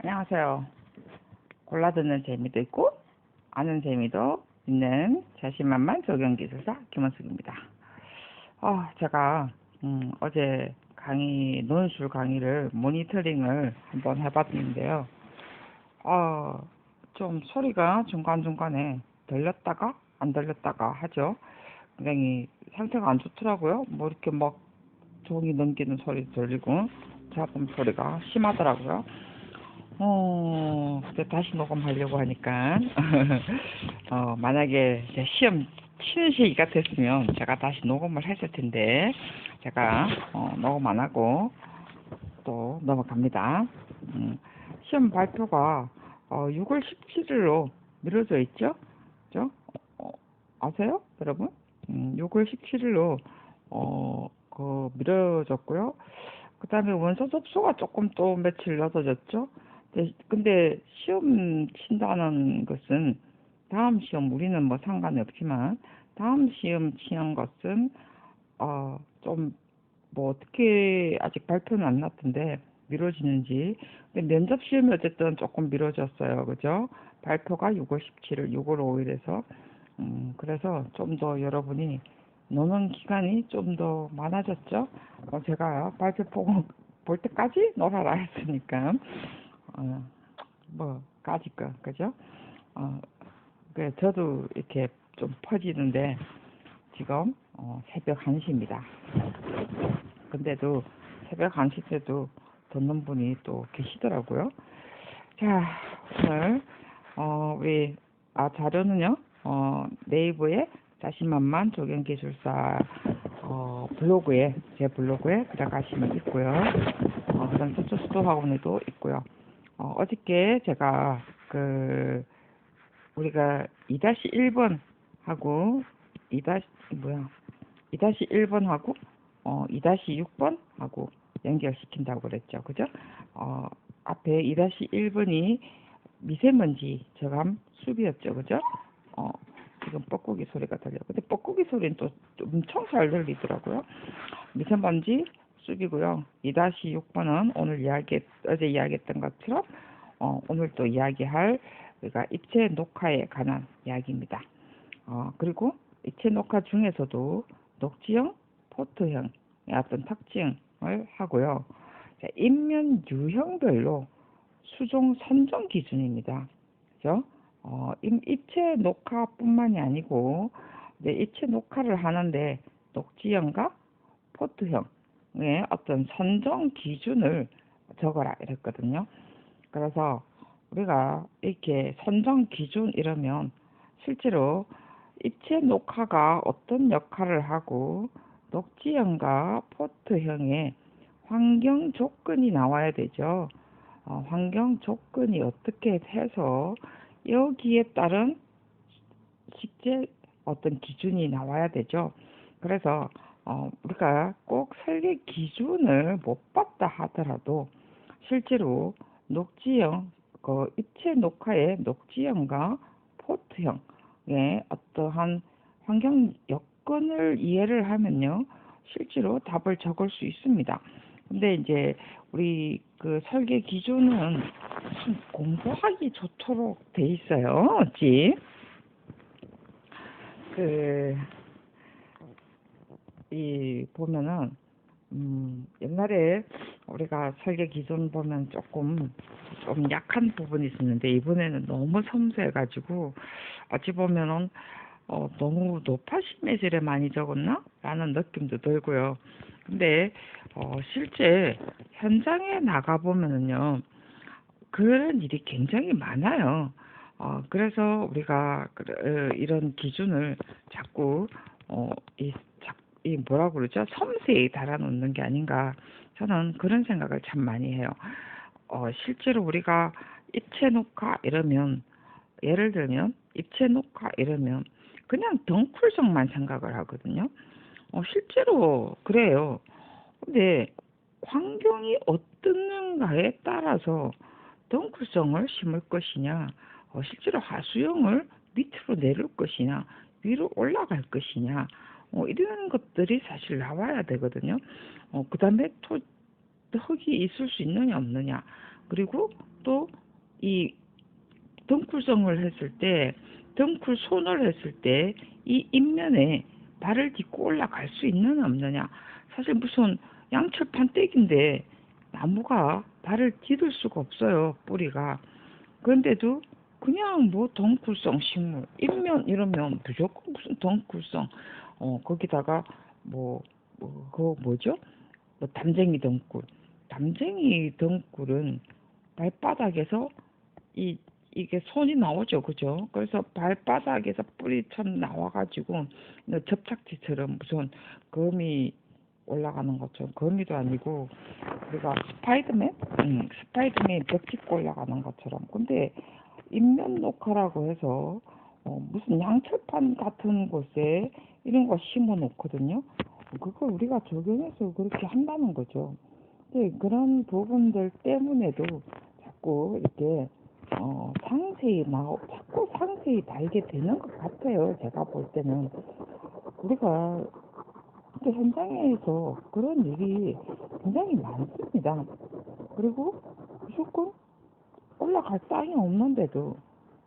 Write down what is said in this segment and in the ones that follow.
안녕하세요. 골라 듣는 재미도 있고 아는 재미도 있는 자신만만 적용기술사 김원숙입니다. 제가 어제 논술 강의를 모니터링을 한번 해봤는데요. 좀 소리가 중간중간에 들렸다가 안 들렸다가 하죠. 굉장히 상태가 안 좋더라고요. 뭐 이렇게 막 종이 넘기는 소리 들리고 잡음 소리가 심하더라고요. 근데 다시 녹음하려고 하니까, 만약에 제 시험 치는 시기가 됐으면 제가 다시 녹음을 했을 텐데, 제가, 녹음 안 하고 또 넘어갑니다. 시험 발표가, 6월 17일로 미뤄져 있죠? 그죠? 어, 아세요? 여러분? 6월 17일로, 미뤄졌고요. 그 다음에 원서 접수가 조금 또 며칠 늦어졌죠? 근데 시험 친다는 것은 다음 시험 우리는 뭐 상관이 없지만 다음 시험 치는 것은 좀 뭐 어떻게 아직 발표는 안 났던데 미뤄지는지. 근데 면접 시험이 어쨌든 조금 미뤄졌어요. 그죠? 발표가 6월 17일, 6월 5일에서 그래서 좀 더 여러분이 노는 기간이 좀 더 많아졌죠? 제가 발표 보고 볼 때까지 놀아라 했으니까 까짓 거, 그죠? 어, 저도 이렇게 좀 퍼지는데, 지금, 새벽 1시입니다. 근데도, 새벽 1시 때도 듣는 분이 또 계시더라고요. 자, 오늘, 자료는요, 네이버에 자신만만 조경기술사, 제 블로그에 들어가시면 있고요. 그 다음 수도 학원에도 있고요. 어저께 제가 우리가 2-1번 하고 2 뭐야 2-1번 하고 2-6번 하고 연결시킨다고 그랬죠. 그죠? 앞에 2-1번이 미세먼지 저감 수비였죠. 그죠? 지금 뻐꾸기 소리가 들려요. 근데 뻐꾸기 소리는 또 엄청 잘 들리더라고요. 미세먼지 수비고요. 2-6번은 어제 이야기했던 것처럼 오늘 또 이야기할 우리가 입체 녹화에 관한 이야기입니다. 그리고 입체 녹화 중에서도 녹지형, 포토형의 어떤 특징을 하고요. 자, 인면 유형별로 수종 선정 기준입니다. 그죠? 입체 녹화뿐만이 아니고 입체 녹화를 하는데 녹지형과 포토형의 어떤 선정 기준을 적어라 이랬거든요. 그래서 우리가 이렇게 선정 기준 이러면 실제로 입체 녹화가 어떤 역할을 하고 녹지형과 포토형의 환경 조건이 나와야 되죠. 환경 조건이 어떻게 해서 여기에 따른 실제 어떤 기준이 나와야 되죠. 그래서 우리가 꼭 설계 기준을 못 봤다 하더라도 실제로 녹지형, 입체 녹화의 녹지형과 포토형의 어떠한 환경 여건을 이해를 하면요, 실제로 답을 적을 수 있습니다. 근데 이제 우리 설계 기준은 참 공부하기 좋도록 돼 있어요. 어찌? 보면은, 옛날에 우리가 설계 기준 보면 좀 약한 부분이 있었는데, 이번에는 너무 섬세해가지고, 어찌 보면은, 너무 높아신 매질에 많이 적었나? 라는 느낌도 들고요. 근데, 실제 현장에 나가보면은요, 그런 일이 굉장히 많아요. 그래서 우리가 이런 기준을 자꾸 이 뭐라 그러죠? 섬세히 달아놓는 게 아닌가. 저는 그런 생각을 참 많이 해요. 실제로 우리가 입체 녹화 이러면, 예를 들면 입체 녹화 이러면 그냥 덩쿨성만 생각을 하거든요. 실제로 그래요. 근데 환경이 어떻는가에 따라서 덩쿨성을 심을 것이냐, 실제로 하수형을 밑으로 내릴 것이냐, 위로 올라갈 것이냐, 이런 것들이 사실 나와야 되거든요. 그 다음에 흙이 있을 수 있느냐 없느냐, 그리고 또 이 덩쿨성을 했을 때, 덩쿨 손을 했을 때 이 입면에 발을 딛고 올라갈 수 있는 없느냐. 사실 무슨 양철 판때기인데 나무가 발을 디딜 수가 없어요, 뿌리가. 그런데도 그냥 뭐 덩쿨성 식물, 입면 이러면 무조건 무슨 덩쿨성, 거기다가 그거 뭐죠? 뭐 담쟁이 덩굴. 담쟁이 덩굴은 발바닥에서 이게 손이 나오죠, 그죠? 그래서 발바닥에서 뿌리처럼 나와가지고 접착제처럼 무슨 거미 올라가는 것처럼, 거미도 아니고 우리가 스파이더맨 벽 짚고 올라가는 것처럼. 근데 인면 녹화라고 해서 무슨 양철판 같은 곳에 이런 거 심어 놓거든요. 그걸 우리가 적용해서 그렇게 한다는 거죠. 네, 그런 부분들 때문에도 자꾸 이렇게 자꾸 상세히 달게 되는 것 같아요. 제가 볼 때는 우리가 또 현장에서 그런 일이 굉장히 많습니다. 그리고 무조건 올라갈 땅이 없는데도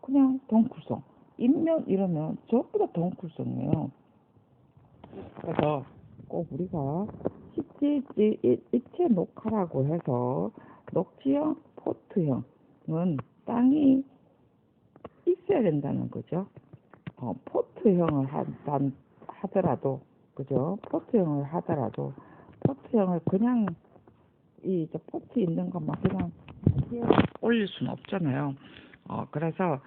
그냥 덩쿨성, 인면 이러면 전부 다 덩쿨성이에요. 그래서 꼭 우리가 입체 녹화라고 해서 녹지형, 포트형은 땅이 있어야 된다는 거죠. 포트형을 하더라도, 그죠? 포트형을 하더라도, 포트형을 그냥 저 포트 있는 것만 그냥 올릴 수는 없잖아요. 그래서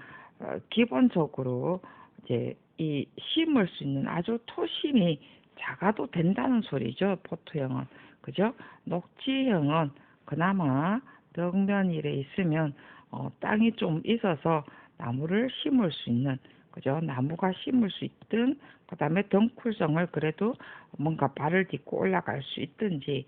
기본적으로 이제 이 심을 수 있는 아주 토심이 작아도 된다는 소리죠. 포트형은. 그죠? 녹지형은 그나마 벽면일에 있으면 땅이 좀 있어서 나무를 심을 수 있는, 그죠? 나무가 심을 수 있든, 그 다음에 덩쿨성을 그래도 뭔가 발을 딛고 올라갈 수 있든지,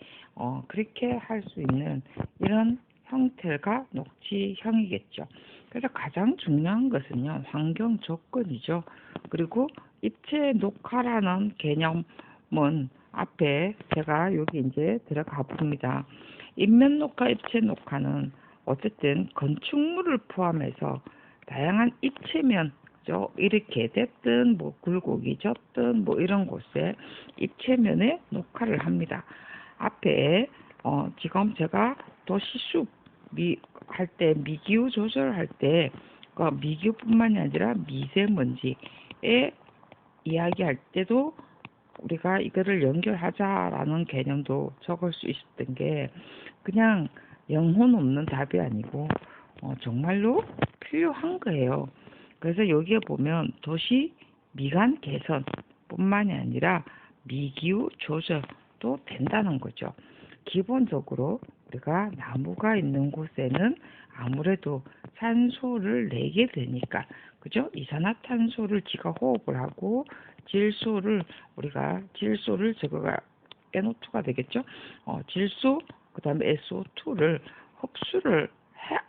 그렇게 할 수 있는 이런 형태가 녹지형이겠죠. 그래서 가장 중요한 것은요, 환경 조건이죠. 그리고 입체 녹화라는 개념은 앞에 제가 여기 이제 들어가 봅니다. 인면 녹화, 입체 녹화는 어쨌든 건축물을 포함해서 다양한 입체면, 이렇게 됐든 뭐 굴곡이 졌든 뭐 이런 곳에 입체면에 녹화를 합니다. 앞에 지금 제가 도시숲 할 때 미기후 조절할 때 미기후뿐만이 아니라 미세먼지에 이야기할 때도 우리가 이거를 연결하자라는 개념도 적을 수 있었던 게 그냥 영혼 없는 답이 아니고 정말로 필요한 거예요. 그래서 여기에 보면 도시 미관 개선뿐만이 아니라 미기후 조절도 된다는 거죠. 기본적으로 우리가 나무가 있는 곳에는 아무래도 산소를 내게 되니까, 그죠? 이산화탄소를 지가 호흡을 하고 질소를 저거가 NO2가 되겠죠? 질소 그다음에 SO2를 흡수를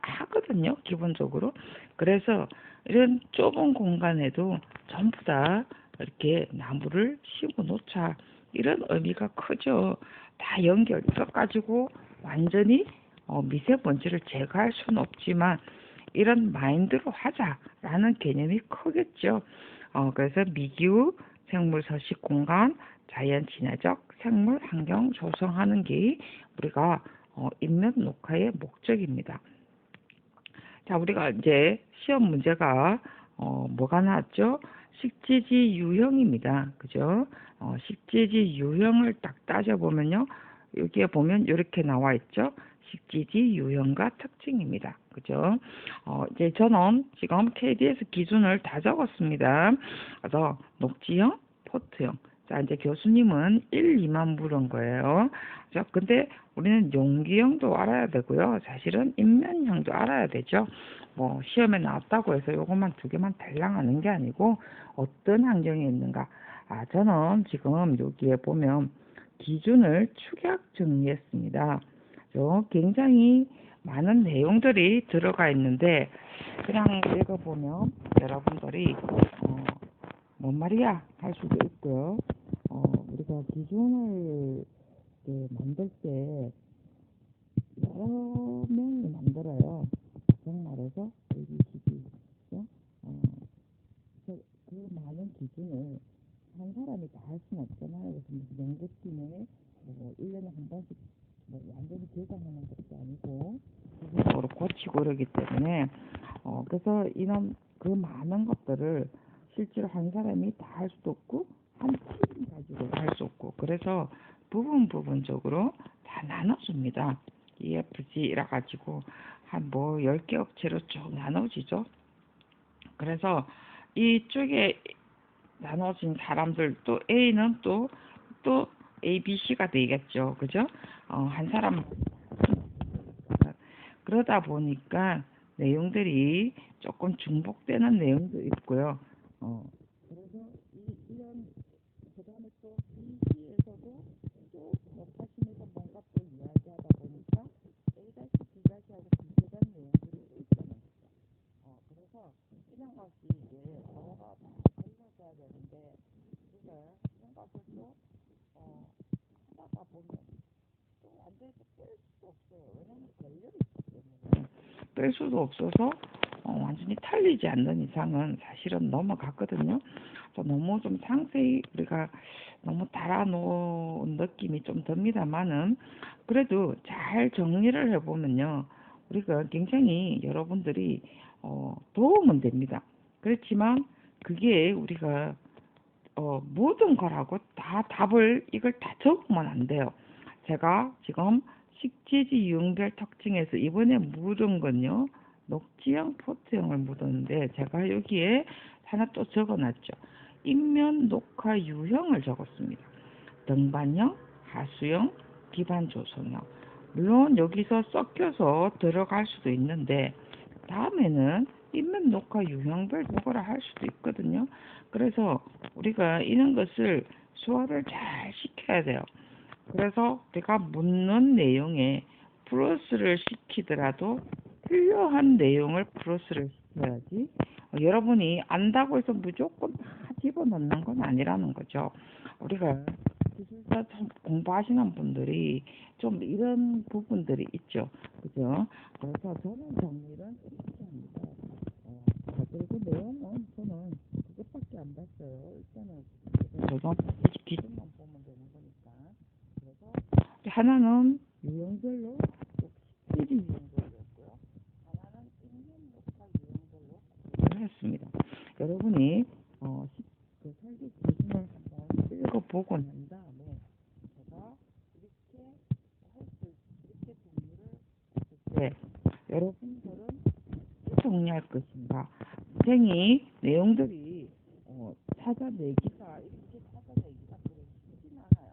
하거든요, 기본적으로. 그래서 이런 좁은 공간에도 전부 다 이렇게 나무를 심어 놓자, 이런 의미가 크죠. 다 이것 가지고 완전히 미세먼지를 제거할 수는 없지만 이런 마인드로 하자라는 개념이 크겠죠. 그래서 미기후 생물 서식 공간, 자연 친화적 생물 환경 조성하는 게 우리가 인면 녹화의 목적입니다. 자, 우리가 이제 시험 문제가 뭐가 나왔죠? 식재지 유형입니다. 그죠? 식재지 유형을 딱 따져보면요, 여기에 보면 이렇게 나와 있죠. 식재지 유형과 특징입니다. 그죠? 이제 저는 지금 KDS 기준을 다 적었습니다. 그래서 녹지형, 포트형. 자, 이제 교수님은 1, 2만 물은 거예요. 자, 근데 우리는 용기형도 알아야 되고요. 사실은 인면형도 알아야 되죠. 뭐 시험에 나왔다고 해서 요것만 두 개만 달랑 하는 게 아니고 어떤 환경에 있는가. 저는 지금 여기에 보면 기준을 축약 정리했습니다. 굉장히 많은 내용들이 들어가 있는데 그냥 읽어보면 여러분들이 뭔 말이야 할 수도 있고요. 우리가 기준을 만들 때 여러 명이 만들어야 미치고 그러기 때문에 그래서 이런 그 많은 것들을 실제로 한 사람이 다 할 수도 없고 한 팀 가지고 할 수 없고 그래서 부분적으로 다 나눠줍니다. EFG라 가지고 한 뭐 10개 업체로 쭉 나눠지죠. 그래서 이쪽에 나눠진 사람들 또 A는 또 A, B, C가 되겠죠. 그죠? 한 사람 그러다 보니까 내용들이 조금 중복되는 내용도 있고요. 그래서 이런 그다음에 또 B에서도 또 높아심에서 뭔가 또 이야기하다 보니까 A-B하고 비슷한 내용들이 있잖아요. 그래서 이런 것이 이제 서로가 다 걸러져야 되는데 우리가 이런 것을 또 하다가 보면 또 완전히 뺄 수도 없어요. 왜냐면 권력이 있기 때문에 뺄 수도 없어서 완전히 탈리지 않는 이상은 사실은 넘어갔거든요. 또 너무 좀 상세히 우리가 너무 달아놓은 느낌이 좀 듭니다만은 그래도 잘 정리를 해보면요. 우리가 굉장히 여러분들이 도움은 됩니다. 그렇지만 그게 우리가 모든 거라고 다 답을 이걸 다 적으면 안 돼요. 제가 지금 식재지 유형별 특징에서 이번에 묻은 건요. 녹지형, 포트형을 묻었는데 제가 여기에 하나 또 적어놨죠. 인면 녹화 유형을 적었습니다. 등반형, 하수형, 기반 조성형. 물론 여기서 섞여서 들어갈 수도 있는데 다음에는 인면 녹화 유형별 저거라 할 수도 있거든요. 그래서 우리가 이런 것을 소화를 잘 시켜야 돼요. 그래서 우리가 묻는 내용에 플러스를 시키더라도 필요한 내용을 플러스를 시켜야지. 여러분이 안다고 해서 무조건 다 집어넣는 건 아니라는 거죠. 우리가 기술사 공부하시는 분들이 좀 이런 부분들이 있죠. 그죠? 그래서 저는 정리를 이렇게 합니다. 그리고 내용은 저는 그것밖에 안 봤어요. 일단은 저도 기준만 보면 되는 거니까. 그래서 하나는 유형별로 시리즈 유형별로였고요. 하나는 인면 녹화 유형별로 했습니다. 여러분이 그 설계 기준을 한번 읽어보고 난 다음에 제가 이렇게 이렇게 정리를 했을 때 여러분들은 어떻게 정리할 것인가? 선생이 내용들이 찾아내기가 이렇게 찾아내기가 그렇게 쉽지는 않아요.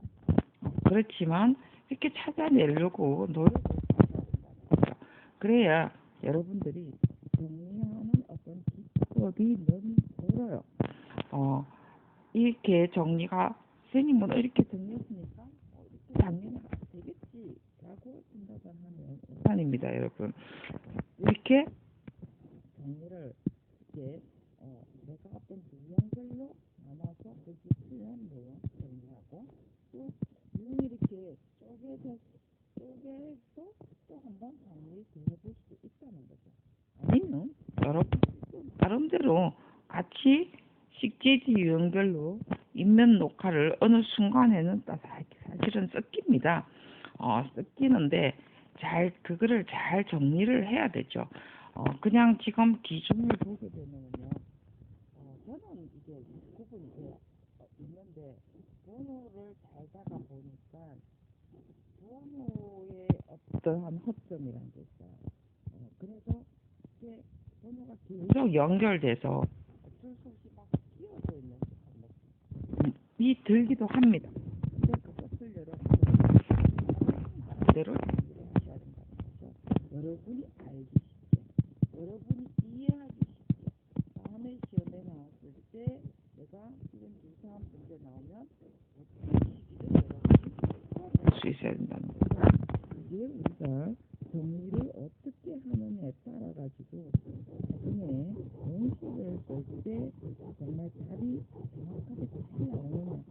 그렇지만 이렇게 찾아내려고 노력을 해야 된다는 거죠. 그래야 여러분들이 정리하는 어떤 기법이 늘어요. 이렇게 정리가 선생님은 이렇게 정리했으니까 이렇게 당연히 되겠지라고 생각을 하는 판입니다, 여러분. 이렇게 정리를 이렇게 내가 어떤 유형별로 나눠서 그 필요한 내용 정리하고 또 유형이 이렇게 쪼개서 또 한번 정리 해볼 수 있다는 거죠. 아니면 여러분 나름대로 같이 식재지 유형별로 인면 녹화를 어느 순간에는 사실은 섞입니다. 섞이는데 그거를 잘 정리를 해야 되죠. 그냥 지금 기준을 보게 되면요. 저는 이게 구분이 있는데 번호를 달다가 보니까 번호의 어떠한 허점이라는 게 있어요. 그래서 이게 번호가 계속 연결돼서 어쩔 수 없이 막 끼어져 있는 이 들기도 합니다. 근데 그것을 여러분들은 그대로 하셔야 된다는 거죠. 여러분이 알기 쉽게, 여러분이 이해하기 쉽게. 다음에 시험에 나왔을 때 내가 이런 유사한 문제 나오면 어떻게 시기를 여러분이 풀어낼 수 있어야 된다는 거죠. 이게 우리가 정리를 어떻게 하느냐에 따라 가지고 나중에 공식을 쓸 때 정말 답이 정확하게 잘 나오느냐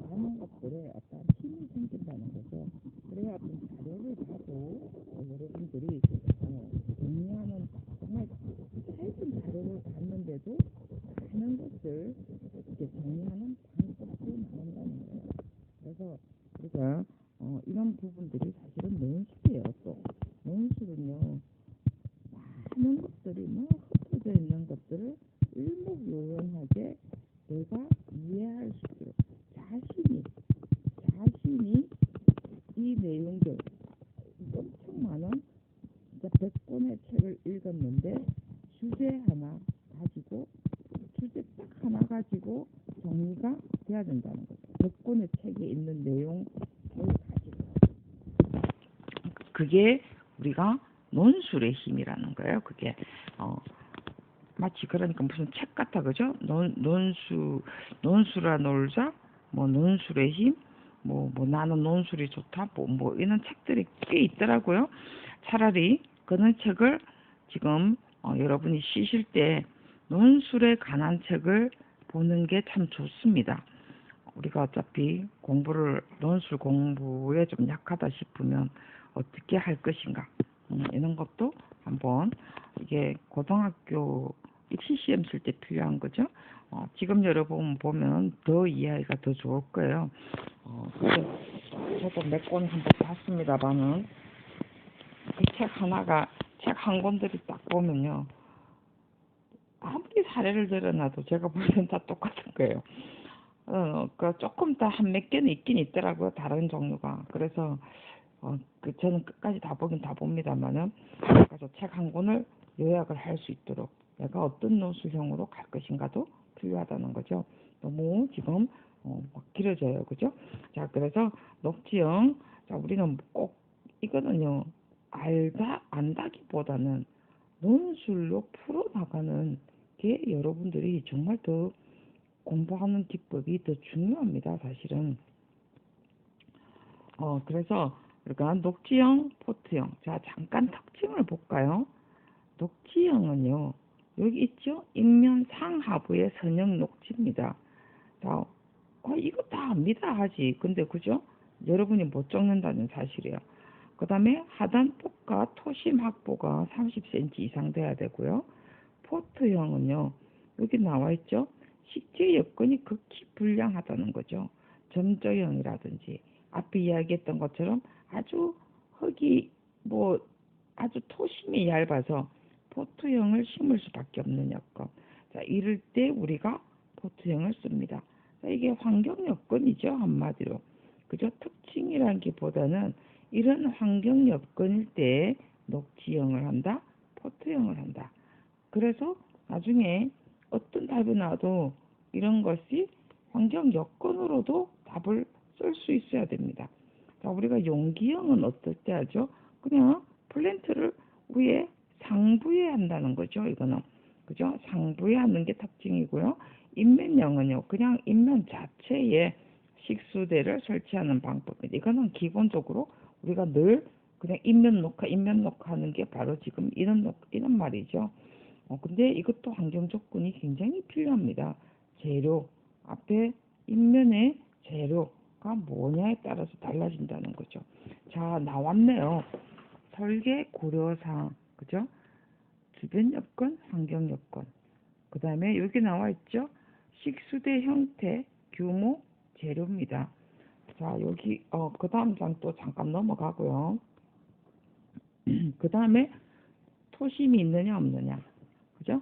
하는 것들에 어떤 힘이 생긴다는 거죠. 그래야 어떤 자료를 봐도 여러분들이 정리하는 정말 짧은 자료를 봤는데도 많은 것을 이렇게 정리하는 방법도 나온다는 거예요. 그래서 우리가 이런 부분들이 사실은 논술이에요. 또 논술은요 있는 것들이 흩어져 있는 것들을 일목요연하게 내가 이해할 수 있도록 자신이 이 내용들 엄청 많은 이제 100권의 책을 읽었는데 주제 딱 하나 가지고 정리가 돼야 된다는 거죠. 100권의 책에 있는 내용을 가지고. 그게 우리가 논술의 힘이라는 거예요. 그게 마치 그러니까 무슨 책 같아, 그죠? 논술아 놀자, 뭐 논술의 힘, 뭐 나는 논술이 좋다, 뭐 이런 책들이 꽤 있더라고요. 차라리 그런 책을 지금 여러분이 쉬실 때 논술에 관한 책을 보는 게 참 좋습니다. 우리가 어차피 논술 공부에 좀 약하다 싶으면 어떻게 할 것인가, 이런 것도 한번, 이게 고등학교 입시시험 칠 때 필요한 거죠. 지금 여러분 보면 더 이해하기가 더 좋을 거예요. 저도 몇 권 한번 봤습니다만은 이 책 한 권들이 딱 보면요, 아무리 사례를 들어놔도 제가 볼 땐 다 똑같은 거예요. 조금 더 한 몇 개는 있긴 있더라고요, 다른 종류가. 그래서 저는 끝까지 다 보긴 다 봅니다만은, 그래서 책 한 권을 요약을 할 수 있도록 내가 어떤 논술형으로 갈 것인가도 필요하다는 거죠. 너무 지금 길어져요, 그죠? 자, 그래서 녹지형, 자, 우리는 꼭 이거는요, 안다기보다는 논술로 풀어나가는 게 여러분들이 정말 더 공부하는 기법이 더 중요합니다, 사실은. 그래서 우리가 녹지형, 포트형. 자, 잠깐 특징을 볼까요? 녹지형은요, 여기 있죠? 인면 상하부의 선형 녹지입니다. 자, 이거 다 압니다 하지. 근데 그죠? 여러분이 못 적는다는 사실이에요. 그 다음에 하단 폭과 토심 확보가 30cm 이상 돼야 되고요. 포트형은요, 여기 나와 있죠? 식재 여건이 극히 불량하다는 거죠. 점저형이라든지 앞에 이야기했던 것처럼 아주 아주 토심이 얇아서 포트형을 심을 수밖에 없는 여건. 자, 이럴 때 우리가 포트형을 씁니다. 자, 이게 환경 여건이죠, 한마디로. 그죠? 특징이라는 기보다는 이런 환경 여건일 때 녹지형을 한다, 포트형을 한다. 그래서 나중에 어떤 답이 나와도 이런 것이 환경 여건으로도 답을 쓸 수 있어야 됩니다. 자, 우리가 용기형은 어떨 때 하죠? 그냥 플랜트를 상부에 한다는 거죠, 이거는. 그죠? 상부에 하는 게 특징이고요. 인면형은요, 그냥 인면 자체에 식수대를 설치하는 방법입니다. 이거는 기본적으로 우리가 늘 그냥 인면 녹화 하는 게 바로 지금 이런 말이죠. 근데 이것도 환경 조건이 굉장히 필요합니다. 재료, 앞에 인면의 재료가 뭐냐에 따라서 달라진다는 거죠. 자, 나왔네요. 설계 고려사항, 그죠? 주변 여건, 환경 여건. 그 다음에 여기 나와 있죠? 식수대 형태, 규모, 재료입니다. 자, 여기 그 다음 장 또 잠깐 넘어가고요. 그 다음에 토심이 있느냐 없느냐, 그죠?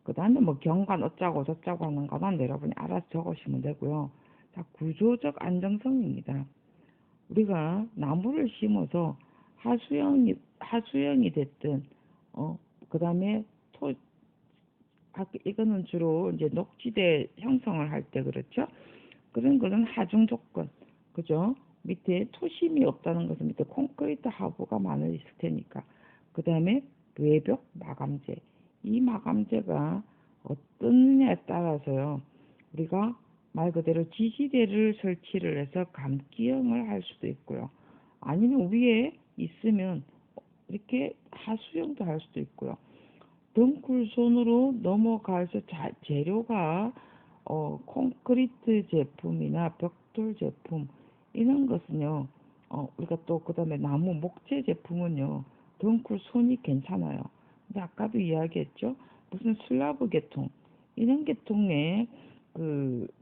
그 다음에 뭐 경관 어쩌고 저쩌고 하는 거는 여러분이 알아서 적으시면 되고요. 자, 구조적 안정성입니다. 우리가 나무를 심어서 하수형이 됐든, 그 다음에 이거는 주로 이제 녹지대 형성을 할 때 그렇죠? 그런 거는 하중 조건, 그죠? 밑에 토심이 없다는 것은 밑에 콘크리트 하부가 많이 있을 테니까. 그 다음에 외벽 마감재. 이 마감재가 어떠느냐에 따라서요, 우리가 말 그대로 지지대를 설치를 해서 감기형을 할 수도 있고요. 아니면 위에 있으면 이렇게 하수형도 할 수도 있고요. 덩굴손으로 넘어가서 재료가 콘크리트 제품이나 벽돌 제품, 이런 것은요, 우리가 또 그 다음에 나무 목재 제품은요, 덩굴손이 괜찮아요. 근데 아까도 이야기했죠, 무슨 슬라브 계통, 이런 계통에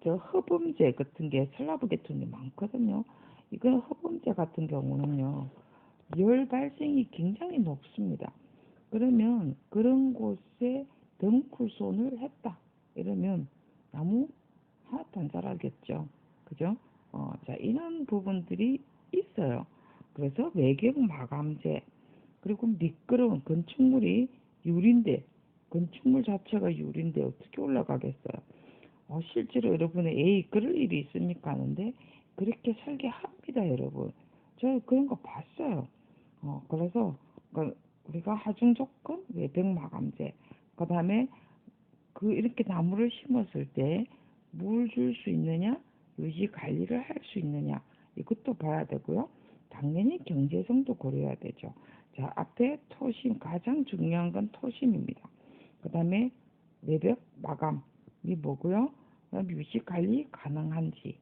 흡음재 같은 게 슬라브 계통이 많거든요. 이건 흡음재 같은 경우는요, 열 발생이 굉장히 높습니다. 그러면 그런 곳에 덩쿨손을 했다. 이러면 나무 하나도 안 자라겠죠. 그죠? 자, 이런 부분들이 있어요. 그래서 외경 마감재, 그리고 미끄러운 건축물이 유리인데, 건축물 자체가 유리인데 어떻게 올라가겠어요? 실제로 여러분의 에이 그럴 일이 있습니까 하는데 그렇게 설계합니다, 여러분. 저 그런 거 봤어요. 그래서 우리가 하중 조건, 외벽 마감재, 그 다음에 이렇게 나무를 심었을 때 물 줄 수 있느냐, 유지 관리를 할 수 있느냐, 이것도 봐야 되고요. 당연히 경제성도 고려해야 되죠. 자, 앞에 토심, 가장 중요한 건 토심입니다. 그 다음에 외벽 마감이 뭐고요? 그다음에 유지 관리 가능한지.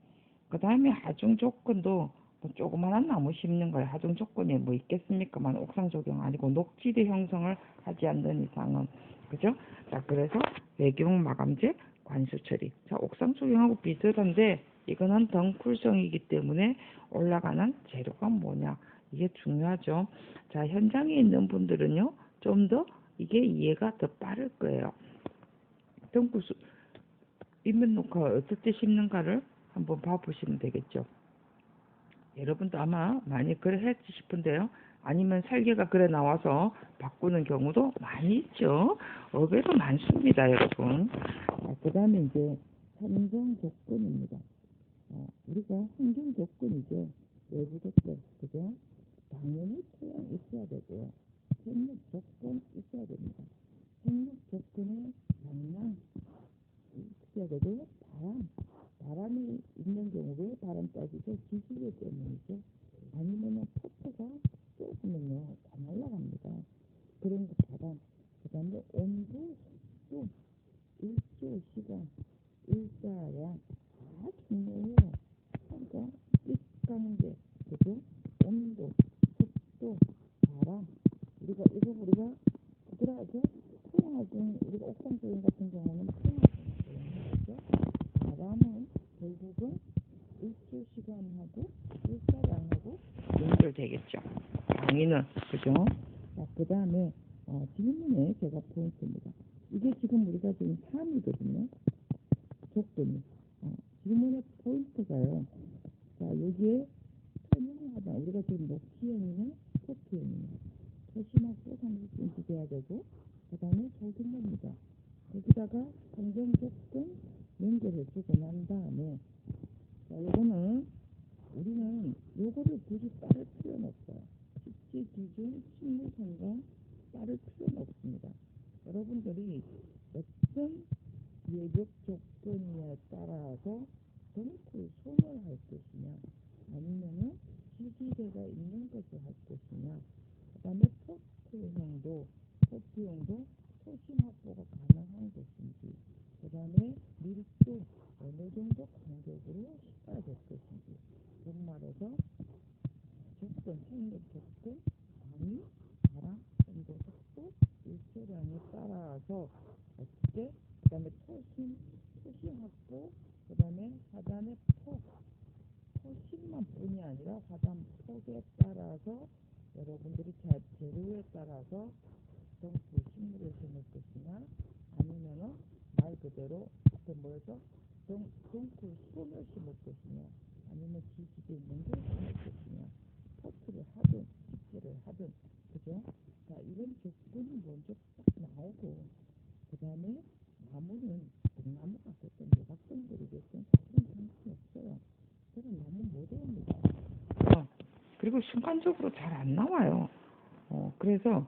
그 다음에 하중 조건도 뭐 조그만한 나무 심는 거예요. 하중 조건이 뭐 있겠습니까만 옥상 조경 아니고 녹지대 형성을 하지 않는 이상은. 그죠? 자, 그래서 외경 마감재 관수 처리. 자, 옥상 조경하고 비슷한데 이거는 덩쿨성이기 때문에 올라가는 재료가 뭐냐, 이게 중요하죠. 자, 현장에 있는 분들은요 좀 더 이게 이해가 더 빠를 거예요. 덩쿨 인면 녹화 어떻게 심는가를 한번 봐보시면 되겠죠. 여러분도 아마 많이 그래 했지 싶은데요. 아니면 설계가 그래 나와서 바꾸는 경우도 많이 있죠. 업에도 많습니다, 여러분. 그 다음에 이제 환경 조건입니다. 우리가 환경 조건이죠. 외부 조건, 그죠? 당연히 토양 있어야 되고요. 생육 조건 있어야 됩니다. 생육 조건의 방향 있어야 되고요. 바람이 있는 경우 왜 바람 따지죠? 지지대 때문이죠. 아니면은 포트가 좁으면요 다 날아갑니다. 그런 거 바람, 그 다음에 온도, 습도, 일조 시간, 일자량 다 중요해요. 그러니까 입관계, 그죠? 온도, 습도, 바람, 우리가 부드러워서 토양화준, 우리가 옥상 조경 같은 경우는 토양화준, 바람은 결국은 일조 시간하고 일자량하고 연결되겠죠. 당위는, 그죠? 자, 그 다음에 질문에 제가 포인트입니다. 이게 지금 우리가 지금 3이거든요. 조건이. 질문의 포인트가요. 자, 여기에 설명하다. 우리가 지금 녹지형이냐, 포트형이냐. 토심하고 30cm 돼야 되고, 그 다음에 소규모입니다. 여기다가 환경 조건 연결해주고 난 다음에, 자, 요거는 우리는 요거를 굳이 따를 필요는 없어요. 집지 기준 식물성과 따를 필요는 없습니다. 여러분들이 어떤 예적 조건에 따라서 덩쿨 손을 할 것이냐, 아니면은 지지대가 있는 것을 할 것이냐, 그 다음에 포트형도 토심 확보가 가능한 것인지, 그 다음에 밀도 어느 정도 간격으로 씹어야 될 것인지, 즉 말해서 조건, 생력 조건, 방위, 바람, 온도, 습도, 일조량에 따라서 어떻게, 그 다음에 토심 확보, 그 다음에 하단의 토심만 뿐이 아니라 하단 폭에 따라서 여러분들이 재료에 따라서 덩쿨 식물을 심을 것이냐, 아니면은 말 그대로 앞에 뭐였죠? 덩쿨 손을 심을 것이냐, 아니면 지지대 있는 걸 심을 것이냐, 포트를 하든 집게를 하든, 그죠? 자, 이런 조건이 먼저 딱 나오고, 그 다음에 나무는 등나무가 됐든 조각동들이 됐든 그런 상관이 없어요. 그런 나무 모델입니다. 그리고 순간적으로 잘 안 나와요. 그래서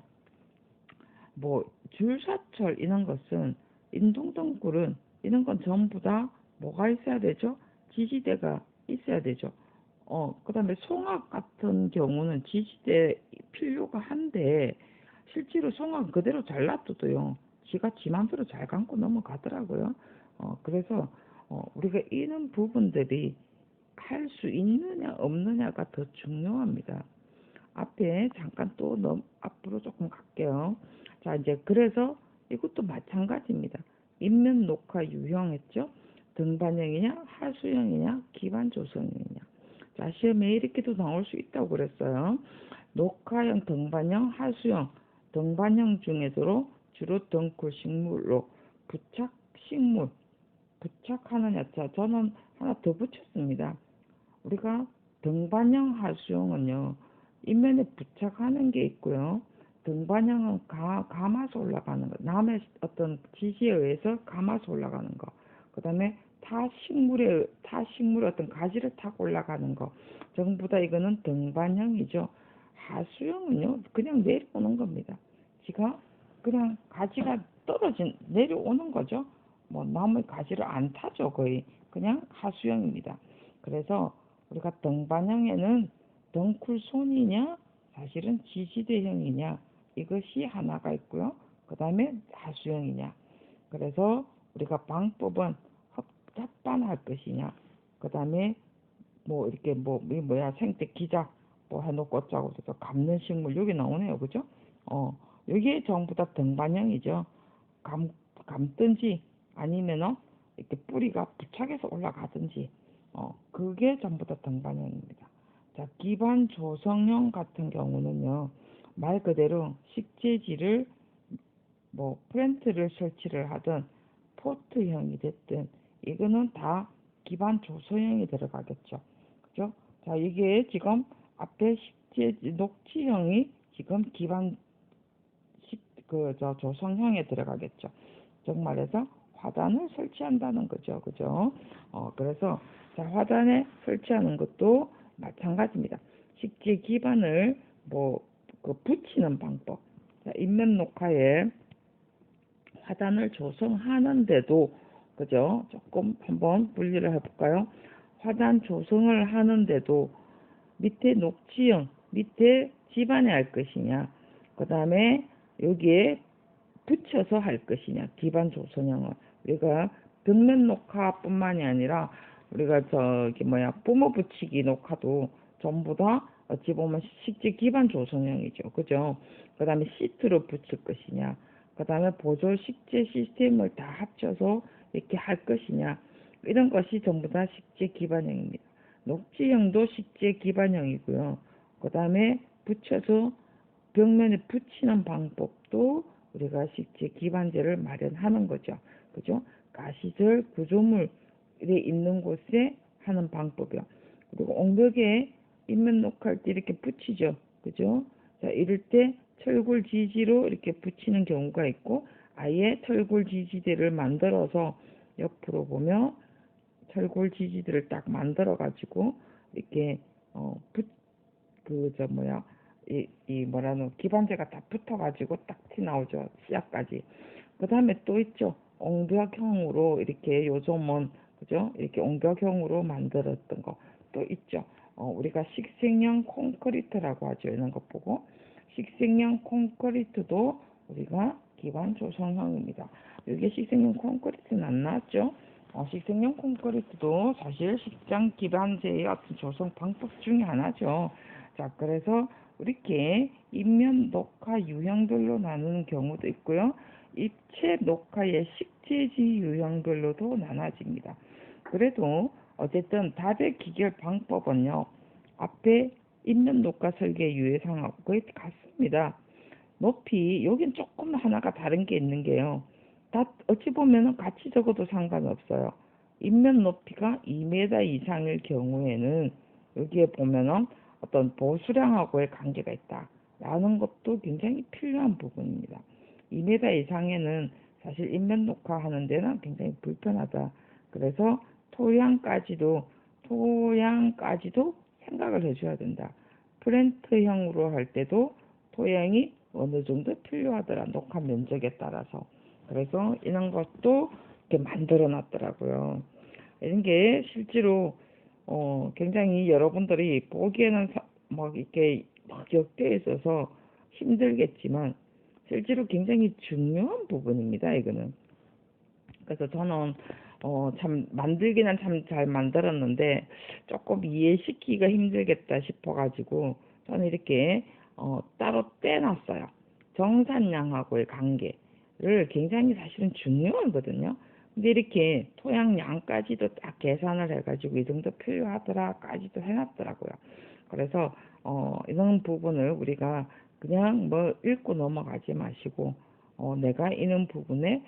뭐 줄사철 이런 것은, 인동덩굴은 이런 건 전부 다 뭐가 있어야 되죠? 지지대가 있어야 되죠. 그 다음에 송악 같은 경우는 지지대 필요가 한데 실제로 송악 그대로 잘 놔둬도요 지가 지 맘대로 잘 감고 넘어가더라고요. 그래서 우리가 이런 부분들이 할 수 있느냐 없느냐가 더 중요합니다. 앞에 잠깐 또 앞으로 조금 갈게요. 자, 이제 그래서 이것도 마찬가지입니다. 인면 녹화 유형했죠? 등반형이냐, 하수형이냐, 기반 조성이냐. 자, 시험에 이렇게도 나올 수 있다고 그랬어요. 녹화형, 등반형, 하수형 등반형 중에서도 주로 덩굴 식물로 부착식물, 부착하느냐. 자, 저는 하나 더 붙였습니다. 우리가 등반형 하수영은요, 인면에 부착하는 게 있고요. 등반형은 감아서 올라가는 거, 남의 어떤 지시에 의해서 감아서 올라가는 거. 그 다음에 타 식물의 어떤 가지를 타고 올라가는 거. 전부 다 이거는 등반형이죠. 하수영은요, 그냥 내려오는 겁니다. 지가 그냥 가지가 내려오는 거죠. 뭐 나무의 가지를 안 타죠, 거의. 그냥 하수영입니다. 그래서 우리가 등반형에는 덩쿨손이냐 사실은 지지대형이냐 이것이 하나가 있고요. 그 다음에 하수형이냐. 그래서 우리가 방법은 합반할 것이냐. 그 다음에 뭐 이렇게 생태 기작 뭐 해놓고 어쩌고 저쩌고 감는 식물 여기 나오네요. 그죠? 여기에 전부 다 등반형이죠. 감든지 아니면은 이렇게 뿌리가 부착해서 올라가든지 그게 전부 다 등반형입니다. 자, 기반 조성형 같은 경우는요, 말 그대로 식재지를 뭐 플랜트를 설치를 하든 포트형이 됐든 이거는 다 기반 조성형이 들어가겠죠. 그죠? 자, 이게 지금 앞에 식재지 녹지형이 지금 기반 조성형에 들어가겠죠. 즉 말해서 화단을 설치한다는 거죠. 그죠? 그래서 자, 화단에 설치하는 것도 마찬가지입니다. 식재 기반을 붙이는 방법. 자, 인면 녹화에 화단을 조성하는데도 그죠? 조금 한번 분리를 해볼까요? 화단 조성을 하는데도 밑에 녹지형, 밑에 집안에 할 것이냐, 그 다음에 여기에 붙여서 할 것이냐, 기반 조성형을. 우리가 벽면 녹화뿐만이 아니라 우리가 뿜어 붙이기 녹화도 전부 다 어찌 보면 식재 기반 조성형이죠. 그죠? 그 다음에 시트로 붙일 것이냐, 그 다음에 보조 식재 시스템을 다 합쳐서 이렇게 할 것이냐, 이런 것이 전부 다 식재 기반형입니다. 녹지형도 식재 기반형이고요. 그 다음에 붙여서 벽면에 붙이는 방법도 우리가 식재 기반재를 마련하는 거죠. 그죠? 가시절 구조물이 있는 곳에 하는 방법이요. 그리고 옹벽에 인면 녹화할 때 이렇게 붙이죠. 그죠? 자, 이럴 때 철골 지지로 이렇게 붙이는 경우가 있고, 아예 철골 지지대를 만들어서 옆으로 보면 철골 지지대를 딱 만들어 가지고 이렇게 기반재가 다 붙어 가지고 딱 티 나오죠. 씨앗까지. 그 다음에 또 있죠. 옹벽형으로 이렇게 요즘은 그죠? 이렇게 옹벽형으로 만들었던 거 또 있죠. 우리가 식생형 콘크리트라고 하죠. 이런 거 보고 식생형 콘크리트도 우리가 기반 조성형입니다. 여기 식생형 콘크리트는 안 나왔죠? 식생형 콘크리트도 사실 식장 기반재의 어떤 조성 방법 중에 하나죠. 자, 그래서 이렇게 인면 녹화 유형별로 나누는 경우도 있고요. 입체 녹화의 식재지 유형별로도 나눠집니다. 그래도 어쨌든 답의 기결 방법은요, 앞에 인면 녹화 설계 유해상하고 거의 같습니다. 높이 여긴 조금 하나가 다른 게 있는 게요. 다 어찌 보면은 같이 적어도 상관없어요. 인면 높이가 2m 이상일 경우에는 여기에 보면은 어떤 보수량하고의 관계가 있다 라는 것도 굉장히 필요한 부분입니다. 2m 이상에는 사실 인면 녹화하는 데는 굉장히 불편하다. 그래서 토양까지도 생각을 해줘야 된다. 플랜트형으로 할 때도 토양이 어느 정도 필요하더라. 녹화 면적에 따라서. 그래서 이런 것도 이렇게 만들어 놨더라고요. 이런 게 실제로 굉장히 여러분들이 보기에는 이렇게 격되어 있어서 힘들겠지만 실제로 굉장히 중요한 부분입니다. 이거는. 그래서 저는 참 만들기는 참 잘 만들었는데 조금 이해시키기가 힘들겠다 싶어가지고 저는 이렇게 따로 떼놨어요. 정산량하고의 관계를 굉장히 사실은 중요하거든요. 근데 이렇게 토양량까지도 딱 계산을 해가지고 이 정도 필요하더라까지도 해놨더라고요. 그래서 이런 부분을 우리가 그냥 뭐 읽고 넘어가지 마시고 내가 있는 부분에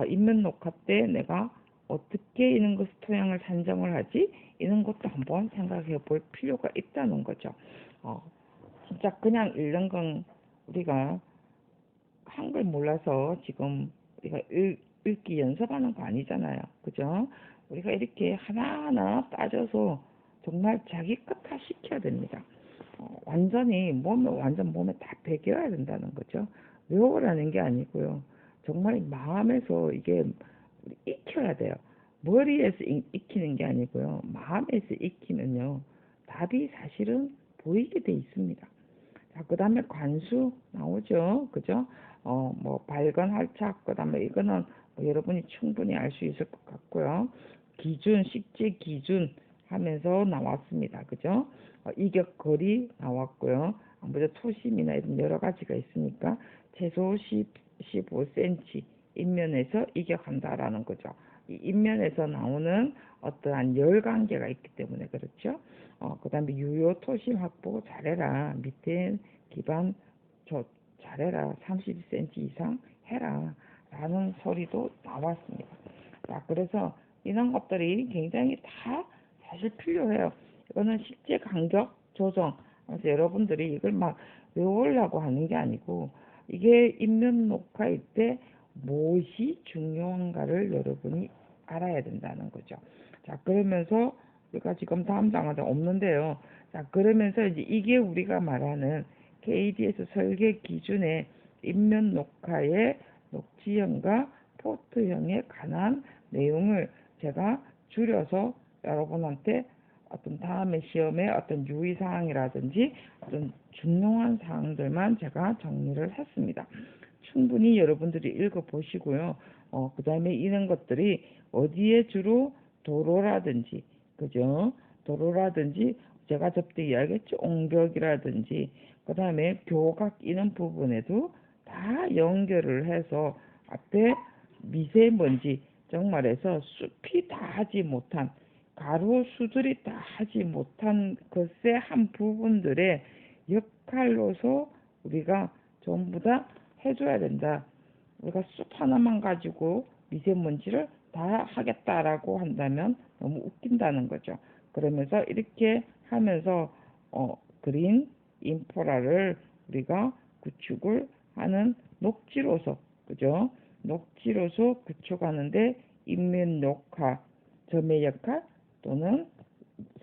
인면 녹화 때 내가 어떻게 이런 것을 토양을 산정을 하지? 이런 것도 한번 생각해 볼 필요가 있다는 거죠. 어, 진짜 그냥 읽는 건 우리가 한글 몰라서 지금 우리가 읽기 연습하는 거 아니잖아요. 그죠? 우리가 이렇게 하나하나 따져서 정말 자기 것화 시켜야 됩니다. 완전히 완전 몸에 다 배겨야 된다는 거죠. 외우라는 게 아니고요. 정말 마음에서 이게 익혀야 돼요. 머리에서 익히는 게 아니고요. 마음에서 익히면요. 답이 사실은 보이게 돼 있습니다. 자, 그 다음에 관수 나오죠. 그죠? 뭐, 발건, 할착, 그 다음에 이거는 뭐 여러분이 충분히 알 수 있을 것 같고요. 기준, 식지 기준 하면서 나왔습니다. 그죠? 이격 거리 나왔고요. 아무래도 토심이나 이런 여러 가지가 있으니까 최소 15cm 인면에서 이격한다라는 거죠. 이 인면에서 나오는 어떠한 열 관계가 있기 때문에 그렇죠. 그 다음에 유효 토심 확보 잘해라. 밑에 기반 잘해라. 32cm 이상 해라. 라는 소리도 나왔습니다. 자, 그래서 이런 것들이 굉장히 다 사실 필요해요. 이거는 실제 간격 조정. 그래서 여러분들이 이걸 막 외우려고 하는 게 아니고 이게 인면 녹화일 때 무엇이 중요한가를 여러분이 알아야 된다는 거죠. 자, 그러면서 우리가 지금 다음 장은 없는데요. 자, 그러면서 이제 이게 우리가 말하는 KDS 설계 기준의 인면 녹화의 녹지형과 포트형에 관한 내용을 제가 줄여서 여러분한테 어떤 다음에 시험에 어떤 유의사항이라든지 어떤 중요한 사항들만 제가 정리를 했습니다. 충분히 여러분들이 읽어보시고요. 그 다음에 이런 것들이 어디에 주로 도로라든지, 그죠? 도로라든지, 제가 저때 이야기했죠. 옹벽이라든지, 그 다음에 교각 이런 부분에도 다 연결을 해서 앞에 미세먼지, 정말해서 숲이 다 하지 못한, 가로수들이 다 하지 못한 것의 한 부분들의 역할로서 우리가 전부 다 해줘야 된다. 우리가 숲 하나만 가지고 미세먼지를 다 하겠다라고 한다면 너무 웃긴다는 거죠. 그러면서 이렇게 하면서 그린 인프라를 우리가 구축을 하는 녹지로서, 그죠? 녹지로서 구축하는데 인면 녹화, 점의 역할 또는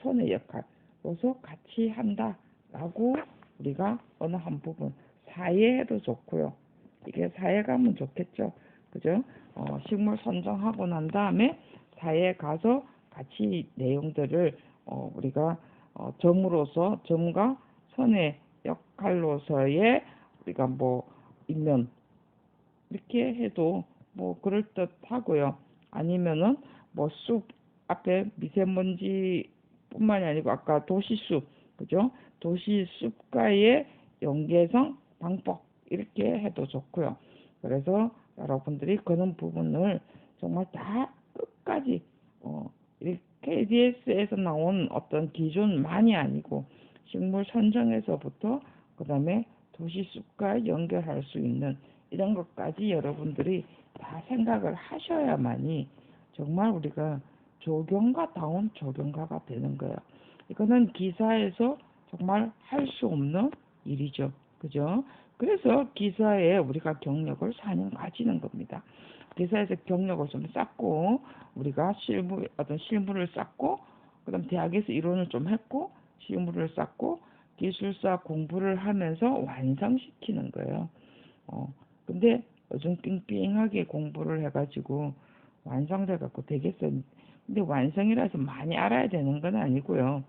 손의 역할로서 같이 한다라고 우리가 어느 한 부분 사회해도 좋고요. 이게 사회 가면 좋겠죠. 그죠? 식물 선정하고 난 다음에 사회에 가서 같이 내용들을 우리가 점으로서 점과 선의 역할로서의 우리가 뭐 있는 이렇게 해도 뭐 그럴듯하고요. 아니면은 뭐 숲 앞에 미세먼지뿐만이 아니고 아까 도시숲, 그죠? 도시숲과의 연계성 방법 이렇게 해도 좋고요. 그래서 여러분들이 그런 부분을 정말 다 끝까지 이렇게 KDS에서 나온 어떤 기준만이 아니고 식물 선정에서부터 그 다음에 도시숲과 연결할 수 있는 이런 것까지 여러분들이 다 생각을 하셔야만이 정말 우리가 조경가다운 조경가가 되는 거예요. 이거는 기사에서 정말 할 수 없는 일이죠. 그죠? 그래서 기사에 우리가 경력을 4년 가지는 겁니다. 기사에서 경력을 좀 쌓고 우리가 어떤 실무를 쌓고 그다음 대학에서 이론을 좀 했고 실무를 쌓고 기술사 공부를 하면서 완성시키는 거예요. 근데 요즘 삥삥하게 공부를 해가지고 완성돼갖고 되겠어요. 근데 완성이라서 많이 알아야 되는 건 아니고요.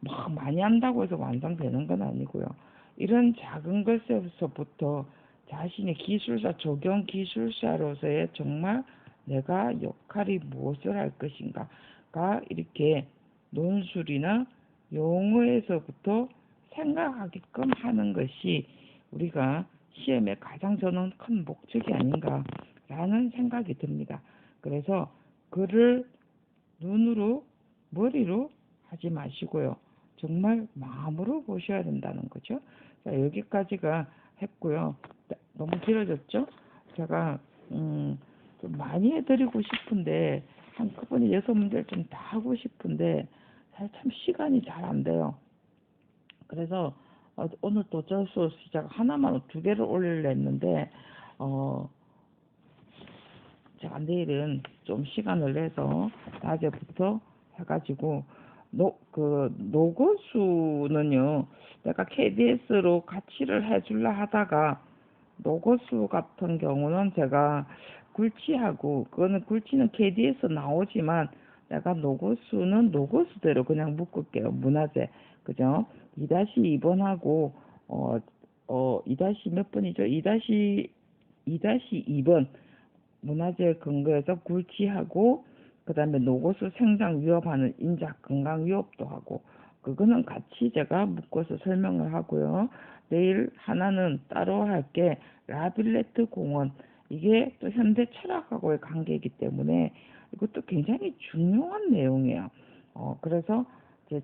막 많이 한다고 해서 완성되는 건 아니고요. 이런 작은 것에서부터 자신의 기술사, 적용 기술사로서의 정말 내가 역할이 무엇을 할 것인가가 이렇게 논술이나 용어에서부터 생각하게끔 하는 것이 우리가 시험의 가장 저는 큰 목적이 아닌가라는 생각이 듭니다. 그래서 글을 눈으로 머리로 하지 마시고요. 정말 마음으로 보셔야 된다는 거죠. 자, 여기까지가 했고요. 너무 길어졌죠? 제가 좀 많이 해드리고 싶은데 한꺼번에 6문제를 좀 다 하고 싶은데 사실 참 시간이 잘 안 돼요. 그래서 오늘 또 어쩔 수 없이 제가 하나만 2개를 올리려 했는데 제가 내일은 좀 시간을 내서 낮에부터 해가지고 노고수는요, 내가 KBS로 같이를 해줄라 하다가 노고수 같은 경우는 제가 굴치하고, 그거는 굴치는 KD에서 나오지만 내가 노고수는 노고수대로 그냥 묶을게요. 문화재, 그죠? 2-2번하고 2- 몇 번이죠? 2-2번 문화재 근거에서 굴치하고, 그 다음에 노고수 생장 위협하는 인작 건강 위협도 하고, 그거는 같이 제가 묶어서 설명을 하고요. 내일 하나는 따로 할게 라빌레트 공원. 이게 또 현대 철학하고의 관계이기 때문에 이것도 굉장히 중요한 내용이에요. 그래서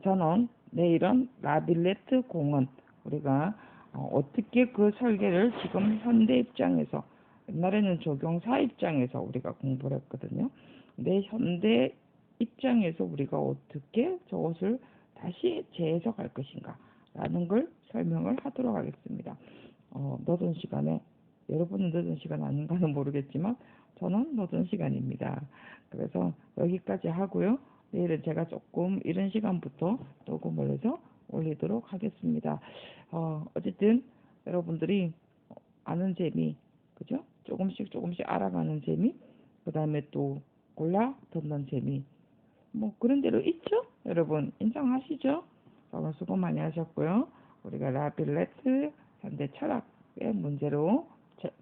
저는 내일은 라빌레트 공원, 우리가 어떻게 그 설계를 지금 현대 입장에서, 옛날에는 조경사 입장에서 우리가 공부를 했거든요. 근데 현대 입장에서 우리가 어떻게 저것을 다시 재해석할 것인가 라는 걸 설명을 하도록 하겠습니다. 늦은 시간에, 여러분은 늦은 시간 아닌가는 모르겠지만 저는 늦은 시간입니다. 그래서 여기까지 하고요. 내일은 제가 조금 이른 시간부터 녹음을 해서 올리도록 하겠습니다. 어쨌든 여러분들이 아는 재미, 그죠? 조금씩 알아가는 재미, 그 다음에 또 골라 듣는 재미, 뭐 그런 대로 있죠? 여러분 인정하시죠? 오늘 수고 많이 하셨고요. 우리가 라빌레트 현대 철학의 문제로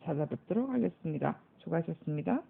찾아뵙도록 하겠습니다. 수고하셨습니다.